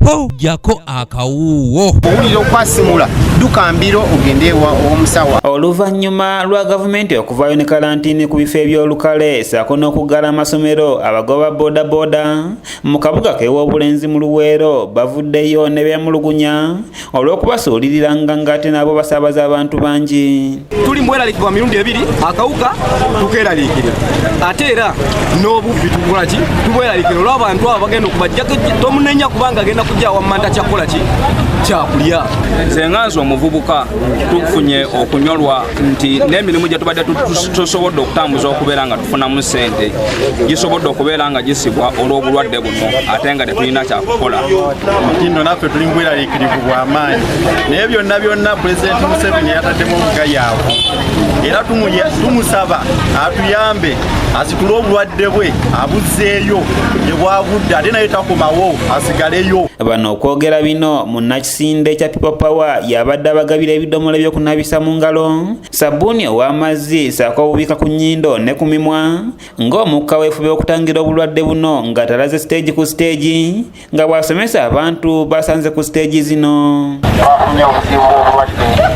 po jako akawuwo owulira okwasimula dukambiro ogendewa omusawa. Oluvannyuma lwa gavumenti okuvaayo ne kalantini ku bifo ebyolukale ssaako n'okuggala amasomero, abagoba bodaboda mu kabuga k'ew'obulenzi mu Luweero bavuddeyo ne beemulugunya olw'okubasuuliriranga ng'ate nabo basaabaza abantu bangi. Tuli mweraliikibwa mirundi ebiri, akawuka tukeeraliikirira ate era n'obubbi tukola ki tubweraliikirira olw'abantu abo bagenda okubajjako tomunenya kubanga agenda kujja wammanta kyakukola ki kyakulya. Nze nganze omuvubuka tufunye okunyolwa nti n'emirimu gye tubadde tusobodde okutambuza okubeera nga tufunamu ssente gisobodde okubeera nga gisibwa olw'obulwadde buno ate nga tetulina kyakukola. Nno naffe tuli mbweraliikirivu bw'amaanyi naye byonna Pulezidenti Museveni yataddemu obugayaavu era tumusaba atuyambe asitule obulwadde bwe abuzzeeyo gye bwavudde ate naye takomawo asigaleyo. Bano okwogera bino munnakisinde kya People Power yabadde abagabira ebidomola by'okunaabisa mu ngalo, sabbuuni ow'amazzi ssaako obubika ku nnyindo ne ku mimwa ng'omukka weefube okutangira obulwadde buno nga talaze stage ku stage nga bw'asomesa abantu basanze ku stage zino. Twafunye obuzibu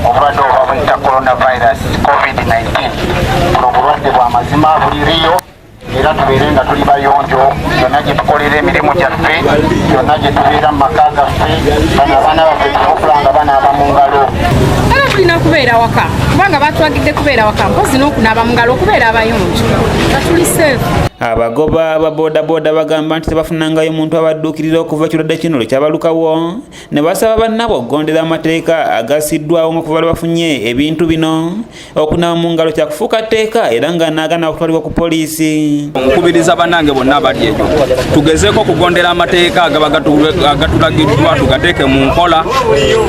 obulwadde oba buyita coronavirus COVID-19 buno bulwadde bwa mazima buliriyo era tubeere nga tuli bayonjo byonna gye tukolera emirimu gyaffe byonna gye tubeera mu maka gaffe bano abaana baffe tubakulanga banaaba mu ngalo. Era tulina kubeera waka kubanga batwagidde kubeera waka mpozi n'okunaaba mu ngalo okubeera abayonjo nga tuli safe. Abagoba ba bodaboda bagamba nti tebafunangayo muntu abadduukirira okuva ekirwadde kino lwekyabalukawo ne basaba bannabo okugondera amateeka agasiddwawo okuva lwe bafunye ebintu bino okunaaba mu ngalo kyakufuuka tteeka era nga naagana okutwalibwa ku poliisi. Nkubiriza bannange bonna abali eyo tugezeeko okugondera amateeka agaba gatulagiddwa tugateeke mu nkola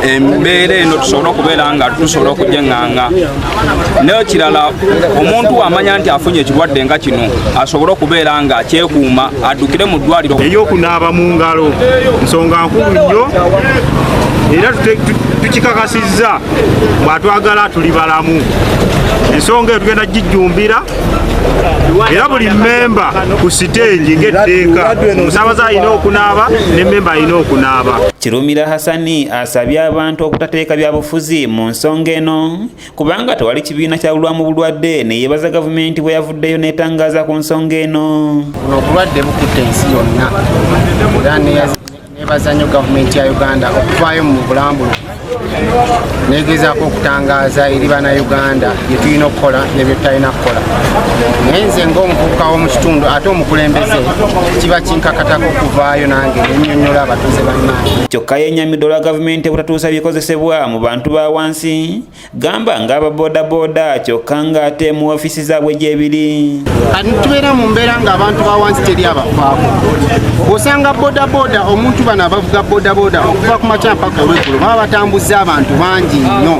embeera eno tusobole okubeera nga tusobola okugyeŋŋaŋa. Naye kirala omuntu amanya nti afunye ekirwadde nga kino asobole okubeera nga akyekuuma addukire mu ddwaliro. Ey'okunaaba mu ngalo nsonga nkulu nnyo era tukikakasizza bw'atwagala tuli balamu. Ensonga eyo tugenda gijjumbira era buli memba ku siteegi ng'etteeka omusaabaze alina okunaaba ne memba alina okunaaba. Kirumira Hassani asabye abantu okutateeka byabufuzi mu nsonga eno kubanga tewali kibiina kyawulwamu bulwadde ne yeebaza gavumenti bwe yavuddeyo n'etangaaza ku nsonga eno. Buno obulwadde bukutte ensi yonna era neebaza nnyo gavumenti ya Uganda okuvaayo mu bulambulu negezaako okutangaaza eri Bannayuganda bye tulina okukola ne bye tutalina kukola. Naye nze ng'omuvubuka w'omu kitundu ate omukulembeze kiba kinkakatako okuvaayo nange nennyonnyola abatuuze bannange. Kyokka yennyamidde olwa gavumenti obutatuusa bikozesebwa mu bantu ba wansi gamba ng'ababodaboda kyokka ng'ate mu ofiisi zaabwe gyebiri. Tubeera mu mbeera ng'abantu ba wansi teri abafaako. Osanga bodaboda omuntu bano abavuga bodaboda okuva ku makya mpaka olw'eggulo baba batambuza abantu bangi nnyo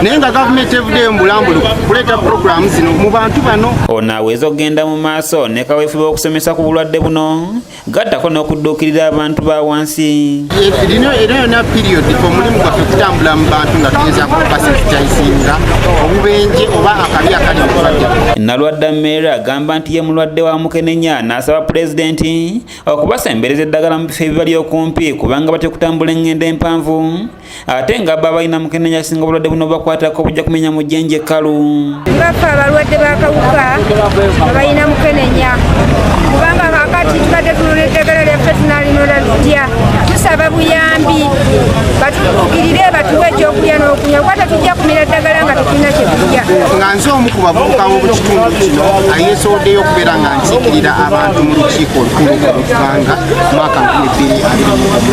naye nga gavumenti evuddeyo mu bulambulu kuleeta puroguramu zino mu bantu bano. Ono aweza okugenda mu maaso ne kaweefube okusomesa ku bulwadde buno gattako n'okudduukirira abantu ba wansi. Era yonna piriyodi omulimu gwaffe kutambula mu bantu nga tugezaako okubasensitayizinga obubenje oba akabi akali mu bulwadde. Nalwadda Mmeera agamba nti ye mulwadde wa Mukenenya n'asaba Pulezidenti okubasembereza eddagala mu bifo ebibali okumpi kubanga batya kutambula engendo empanvu ate nga baba balina Mukenenya singa obulwadde buno bakwatako bujja kumenya mu jjenje ekkalu. Ngaffe abalwadde b'akawuka abalina Mukenenya kubanga kakati tubadde tunona eddagala lyaffe tunaalinola tutya tusaba buyambi batutukirire batuwe ekyokulya n'okunywa kuba tetujja kumira eddagala nga tetulina kyetulya. Nga nze omu ku bavubuka b'omu kitundu kino ayeesowoddeyo okubeera nga nsiikirira abantu mu lukiiko olukulu mu ggwanga mu mwaka 2020.